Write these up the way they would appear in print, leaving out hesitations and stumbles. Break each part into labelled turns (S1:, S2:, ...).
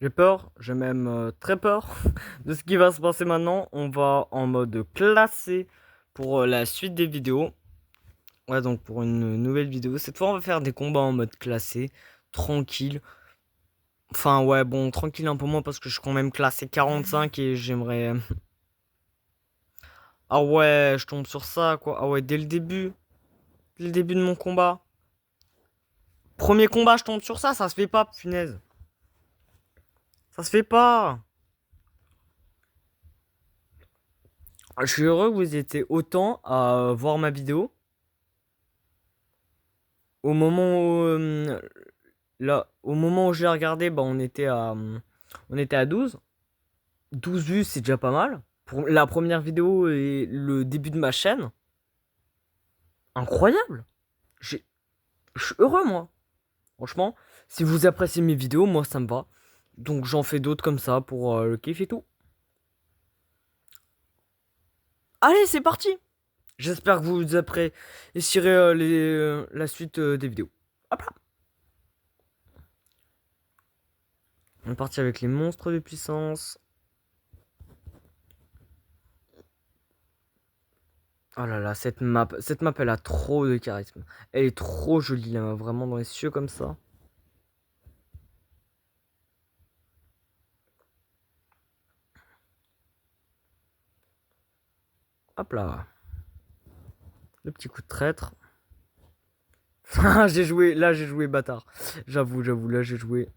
S1: J'ai peur, j'ai même très peur de ce qui va se passer maintenant. On va en mode classé pour la suite des vidéos. Ouais, donc pour une nouvelle vidéo. Cette fois, on va faire des combats en mode classé, tranquille. Enfin, ouais, bon, tranquille un peu moins parce que je suis quand même classé 45 et j'aimerais... Ah ouais, je tombe sur ça, quoi. Ah ouais, dès le début. Dès le début de mon combat. Premier combat, je tombe sur ça se fait pas, punaise. Ça se fait pas. Je suis heureux que vous étiez autant à voir ma vidéo. Au moment où, là, au moment où je l'ai regardé, bah, on était à 12. 12 vues, c'est déjà pas mal. Pour la première vidéo et le début de ma chaîne. Incroyable. J'ai- Je suis heureux, moi. Franchement, si vous appréciez mes vidéos, moi, ça me va. Donc, j'en fais d'autres comme ça pour le kiff et tout. Allez, c'est parti. J'espère que vous apprécierez la suite des vidéos. Hop là. On est parti avec les monstres de puissance. Oh là là, cette map, elle a trop de charisme. Elle est trop jolie, la map, vraiment dans les cieux comme ça. Hop là. Le petit coup de traître. Là j'ai joué bâtard. J'avoue, là j'ai joué.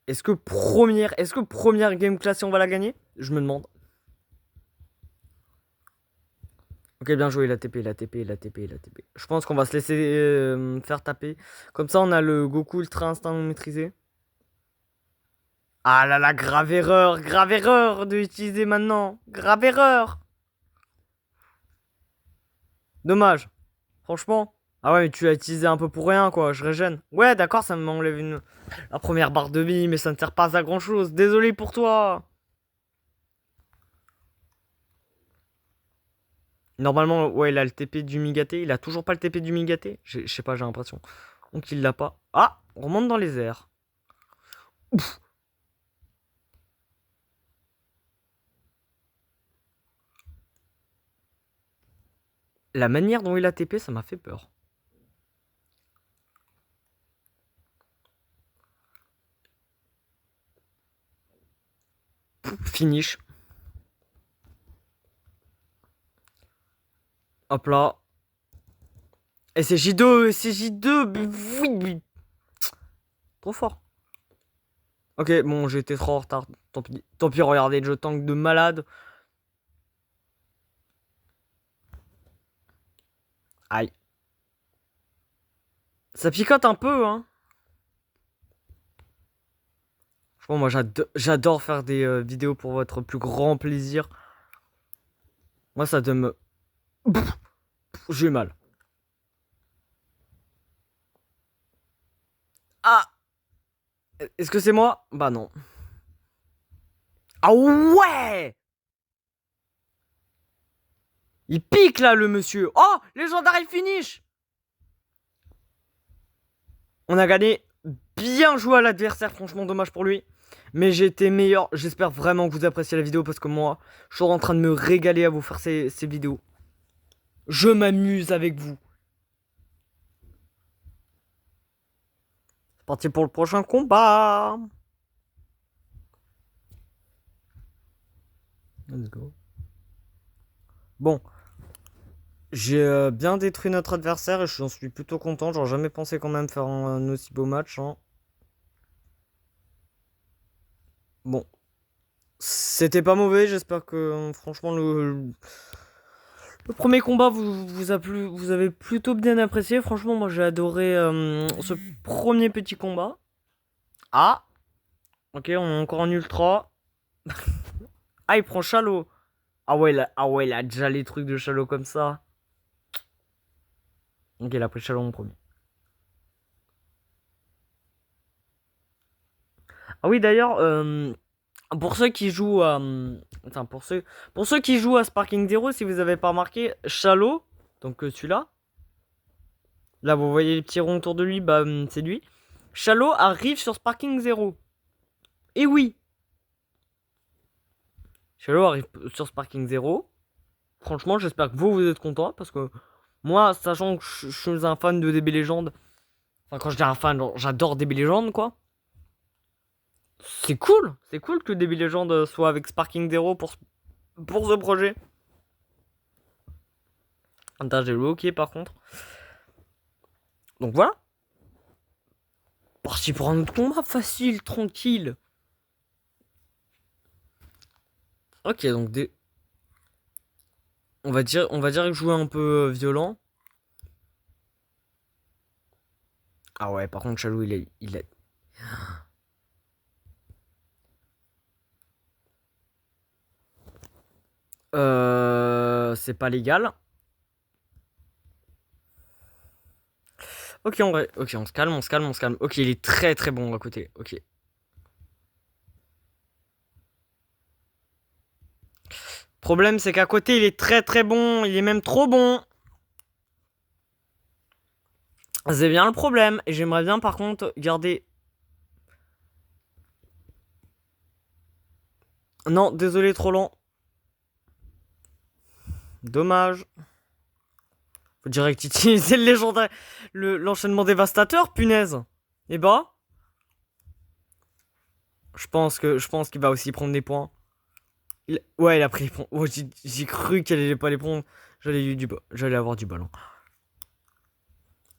S1: Est-ce que première game classée on va la gagner? Je me demande. Ok, bien joué, la TP, la TP, la TP, la TP. Je pense qu'on va se laisser faire taper. Comme ça, on a le Goku Ultra Instinct maîtrisé. Ah là là, grave erreur de l'utiliser maintenant. Grave erreur. Dommage. Franchement. Ah ouais, mais tu l'as utilisé un peu pour rien, quoi. Je régène. Ouais, d'accord, ça m'enlève la première barre de vie, mais ça ne sert pas à grand chose. Désolé pour toi. Normalement, ouais, il a le TP du Migaté. Il a toujours pas le TP du Migaté. Je sais pas, j'ai l'impression. Donc il l'a pas. Ah, on remonte dans les airs. Ouf. La manière dont il a TP, ça m'a fait peur. Finish. Hop là. Et c'est J2, c'est J2. Oui, oui. Trop fort. Ok, bon, j'ai été trop en retard. Tant pis, regardez, je tank de malade. Aïe. Ça picote un peu, hein. Franchement, moi, j'adore faire des vidéos pour votre plus grand plaisir. Moi, ça donne... J'ai mal. Ah! Est-ce que c'est moi? Bah non. Ah ouais! Il pique là, le monsieur. Oh! Légendaire, il finish! On a gagné. Bien joué à l'adversaire, franchement, dommage pour lui. Mais j'ai été meilleur. J'espère vraiment que vous appréciez la vidéo parce que moi, je suis en train de me régaler à vous faire ces vidéos. Je m'amuse avec vous. C'est parti pour le prochain combat. Let's go. Bon, j'ai bien détruit notre adversaire et j'en suis plutôt content. J'aurais jamais pensé quand même faire un aussi beau match, hein. Bon, c'était pas mauvais. J'espère que franchement le premier combat vous a plu, vous avez plutôt bien apprécié. Franchement, moi j'ai adoré ce premier petit combat. Ah, ok, on est encore en ultra. Ah, il prend Chalot. Ah ouais, il a déjà les trucs de Chalot comme ça. Ok, il a pris Chalot en premier. Ah oui, d'ailleurs, pour ceux qui jouent à... Enfin, pour ceux qui jouent à Sparking Zero, si vous avez pas remarqué, Chalot, donc celui-là, Là, vous voyez les petits ronds autour de lui, bah, c'est lui. Chalot arrive sur Sparking 0. Et oui. Chalot arrive sur Sparking 0. Franchement, j'espère que vous êtes contents. Parce que moi, sachant que je suis un fan de DB Legend. Enfin, quand je dis un fan, j'adore DB Legend, quoi. C'est cool. C'est cool que DB Legend soit avec Sparking 0 pour ce projet. Attends, j'ai le OK par contre. Donc voilà. Parti pour un autre combat facile, tranquille. Ok, donc on va dire que jouer un peu violent. Ah ouais, par contre, Chalou, il est... C'est pas légal. Ok, ok, on se calme, on se calme, on se calme. Ok, il est très très bon à côté. Ok. Problème, c'est qu'à côté, il est très très bon. Il est même trop bon. C'est bien le problème. Et j'aimerais bien, par contre, garder... Non, désolé, trop lent. Dommage. Faut direct utiliser le légendaire... L'enchaînement dévastateur, punaise. Et bah... Je pense qu'il va aussi prendre des points. Ouais, il a pris les points. Oh, j'ai cru qu'elle allait pas les prendre. J'allais avoir du ballon.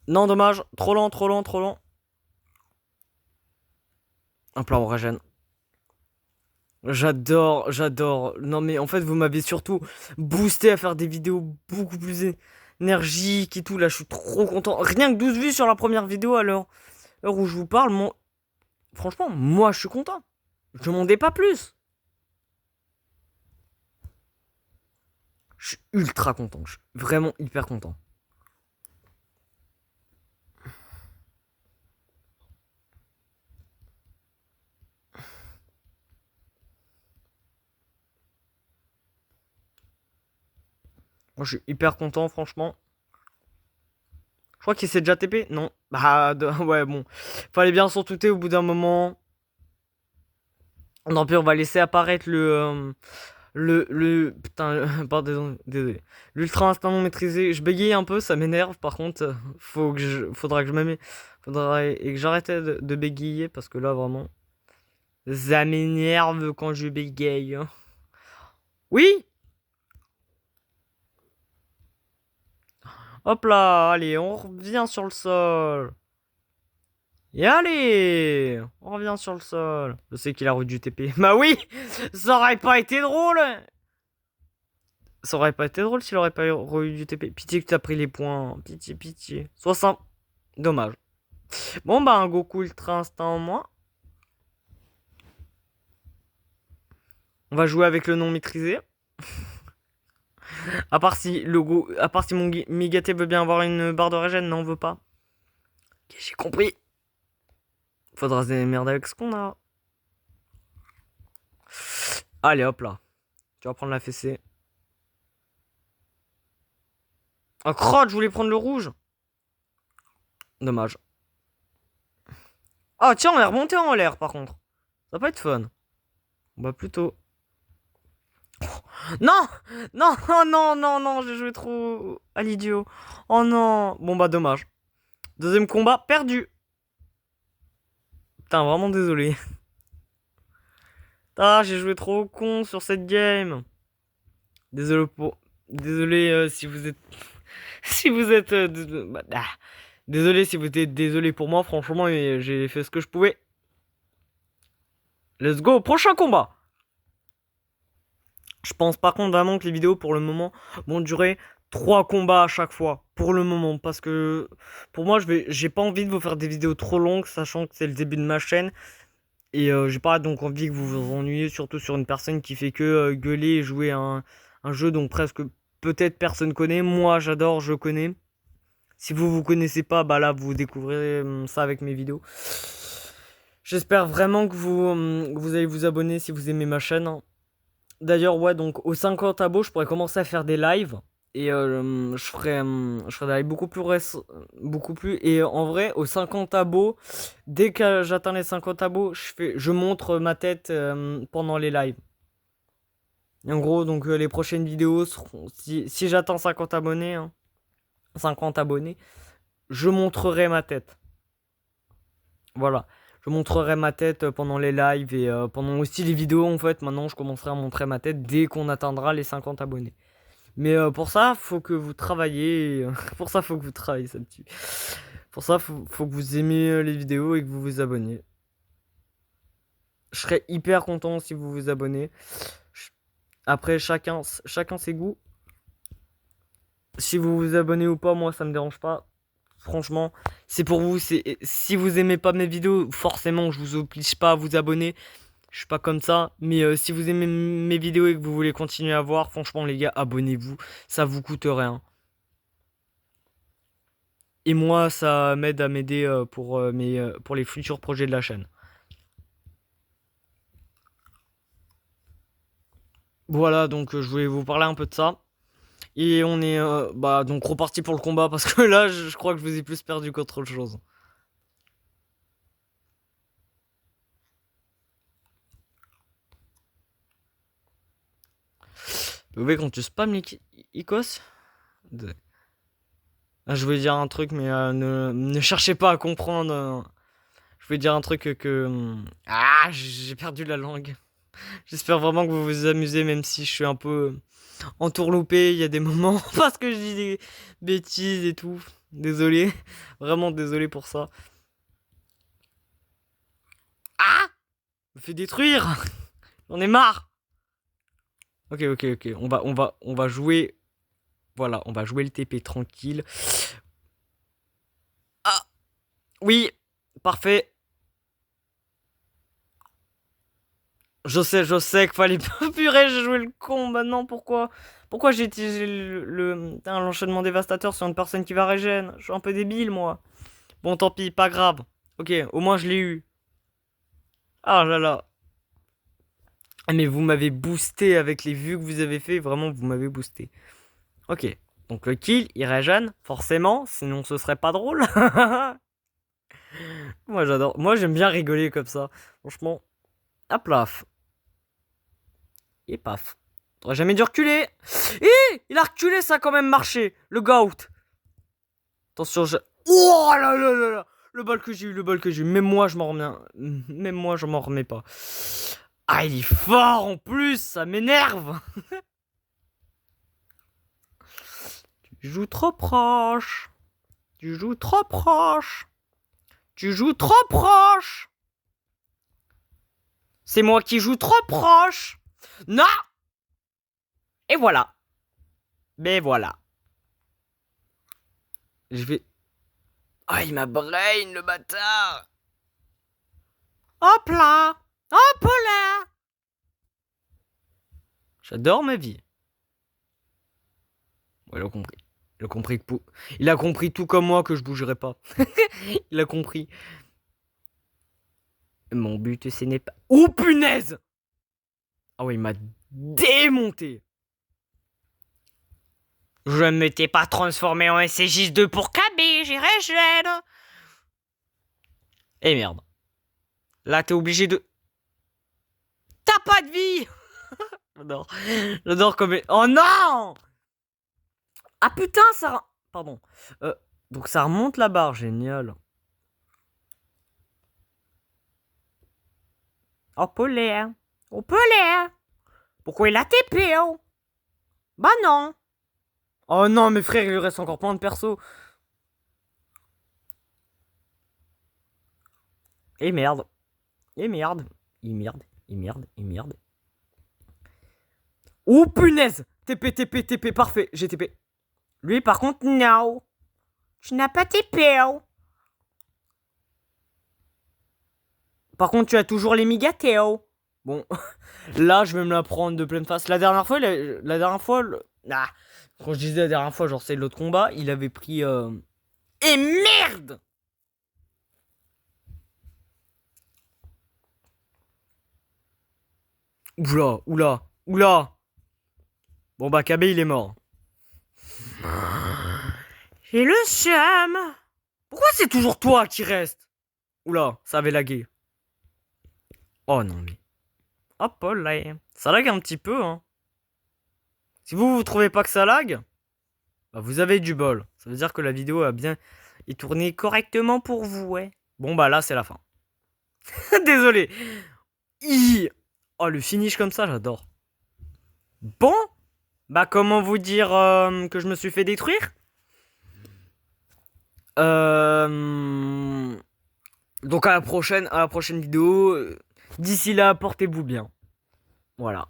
S1: Non, dommage. Trop lent, trop lent, trop lent. Un plan on régène. J'adore, j'adore. Non, mais en fait, vous m'avez surtout boosté à faire des vidéos beaucoup plus énergiques et tout. Là, je suis trop content. Rien que 12 vues sur la première vidéo à l'heure où je vous parle. Franchement, moi, je suis content. Je demandais pas plus. Je suis ultra content. Je suis vraiment hyper content. Moi, je suis hyper content, franchement. Je crois qu'il s'est déjà TP. Non. Bah, ouais, bon. Fallait bien s'en douter au bout d'un moment. Non, puis on va laisser apparaître putain, pardon, désolé. L'ultra instinct non maîtrisé. Je bégaye un peu, ça m'énerve. Par contre, faudra que je me faudra et que j'arrête de bégayer parce que là, vraiment, ça m'énerve quand je bégaye. Oui! Hop là, allez, on revient sur le sol. Et allez, on revient sur le sol. Je sais qu'il a reçu du TP. Bah oui, ça aurait pas été drôle. Ça aurait pas été drôle s'il aurait pas eu du TP. Pitié que tu as pris les points. Pitié, pitié. 60. Dommage. Bon bah un Goku Ultra Instinct en moins. On va jouer avec le non maîtrisé. à part si mon Migate veut bien avoir une barre de régène, non on veut pas. Ok, j'ai compris. Faudra se démerder avec ce qu'on a. Allez hop là. Tu vas prendre la fessée. Oh crotte, je voulais prendre le rouge. Dommage. Ah tiens, on est remonté en l'air par contre. Ça va pas être fun. Bah plutôt. Non. Non, non, non, non, j'ai joué trop à l'idiot. Oh non. Bon bah dommage. Deuxième combat, perdu. Putain, vraiment désolé. Ah, j'ai joué trop con sur cette game. Désolé si vous êtes... si vous êtes... Désolé si vous êtes désolé pour moi, franchement, j'ai fait ce que je pouvais. Let's go, prochain combat. Je pense par contre vraiment que les vidéos pour le moment vont durer 3 combats à chaque fois. Pour le moment, parce que pour moi, j'ai pas envie de vous faire des vidéos trop longues, sachant que c'est le début de ma chaîne. Et j'ai pas donc envie que vous vous ennuyiez, surtout sur une personne qui fait que gueuler et jouer un jeu dont presque peut-être personne connaît. Moi, j'adore, je connais. Si vous connaissez pas, bah là, vous découvrirez ça avec mes vidéos. J'espère vraiment que vous allez vous abonner si vous aimez ma chaîne. D'ailleurs, ouais, donc aux 50 abos, je pourrais commencer à faire des lives. Et je ferai des lives beaucoup plus. Et en vrai, aux 50 abos, dès que j'atteins les 50 abos, je montre ma tête pendant les lives. Et en gros, donc les prochaines vidéos seront, si j'atteins 50 abonnés, hein, 50 abonnés, je montrerai ma tête. Voilà. Je montrerai ma tête pendant les lives et pendant aussi les vidéos. En fait, maintenant, je commencerai à montrer ma tête dès qu'on atteindra les 50 abonnés. Mais pour ça, faut que vous travaillez. Pour ça, faut que vous travaillez, ça me tue. Pour ça, faut que vous aimiez les vidéos et que vous vous abonniez. Je serais hyper content si vous vous abonnez. Après, chacun ses goûts. Si vous vous abonnez ou pas, moi, ça me dérange pas. Franchement, c'est pour vous. Si vous aimez pas mes vidéos, forcément, je vous oblige pas à vous abonner. Je suis pas comme ça. Mais si vous aimez mes vidéos et que vous voulez continuer à voir, franchement, les gars, abonnez-vous. Ça vous coûte rien. Et moi, ça m'aide à m'aider pour les futurs projets de la chaîne. Voilà, donc je voulais vous parler un peu de ça. Et on est donc reparti pour le combat parce que là, je crois que je vous ai plus perdu qu'autre chose. Vous voyez quand tu spams les icos. Je voulais dire un truc, mais ne cherchez pas à comprendre. Je voulais dire un truc j'ai perdu la langue. J'espère vraiment que vous vous amusez, même si je suis un peu entourloupé. Il y a des moments parce que je dis des bêtises et tout. Désolé, vraiment désolé pour ça. Ah, me fait détruire. J'en ai marre. Ok, on va jouer. Voilà, on va jouer le TP tranquille. Ah, oui, parfait. Je sais qu'il fallait pas. Purée, j'ai joué le con maintenant. Pourquoi j'ai utilisé l'enchaînement dévastateur sur une personne qui va régène? Je suis un peu débile, moi. Bon, tant pis, pas grave. Ok, au moins je l'ai eu. Ah là là. Mais vous m'avez boosté avec les vues que vous avez fait. Vraiment, vous m'avez boosté. Ok. Donc le kill, il régène, forcément. Sinon, ce serait pas drôle. Moi, j'adore. Moi, j'aime bien rigoler comme ça. Franchement. Hop là. Et paf. T'aurais jamais dû reculer. Il a reculé, ça a quand même marché. Le goat. Attention, oh là là là là. Le bol que j'ai eu, Même moi, je m'en remets. Même moi, je m'en remets pas. Ah, il est fort en plus. Ça m'énerve. Tu joues trop proche. Tu joues trop proche. Tu joues trop proche. C'est moi qui joue trop proche. Non. Et voilà. Mais voilà. Je vais... Ah, il m'a brain, le bâtard. Hop là. Hop là. J'adore ma vie. Ouais, il a compris. Il a compris tout comme moi que je bougerai pas. Il a compris. Mon but, ce n'est pas... Oh, punaise. Ah ouais, il m'a démonté. Je ne m'étais pas transformé en SCJ2 pour KB, j'irai gêne. Eh merde. Là, t'es obligé de... T'as pas de vie. J'adore comme... Oh non. Ah putain, ça... Pardon. Donc ça remonte la barre, génial. Oh, polaire. Oh, polaire. Pourquoi il a TP, oh? Bah non. Oh non, mes frères, il lui reste encore plein de persos. Et merde. Et merde. Et merde. Et merde. Et merde. Oh punaise. TP, parfait. J'ai TP. Lui, par contre, non. Tu n'as pas TP, oh. Par contre, tu as toujours les migatéos. Bon, là, je vais me la prendre de pleine face. La dernière fois, quand je disais la dernière fois, genre c'est l'autre combat, il avait pris... Et merde. Oula. Bon bah, KB, il est mort. J'ai le seum. Pourquoi c'est toujours toi qui reste? Oula, ça avait lagué. Oh non mais. Hop là. Ça lag un petit peu, hein. Si vous trouvez pas que ça lag, bah vous avez du bol. Ça veut dire que la vidéo a bien est tournée correctement pour vous, ouais. Bon bah là c'est la fin. Désolé. Oh le finish comme ça, j'adore. Bon, bah comment vous dire que je me suis fait détruire? Donc à la prochaine vidéo. D'ici là, portez-vous bien. Voilà.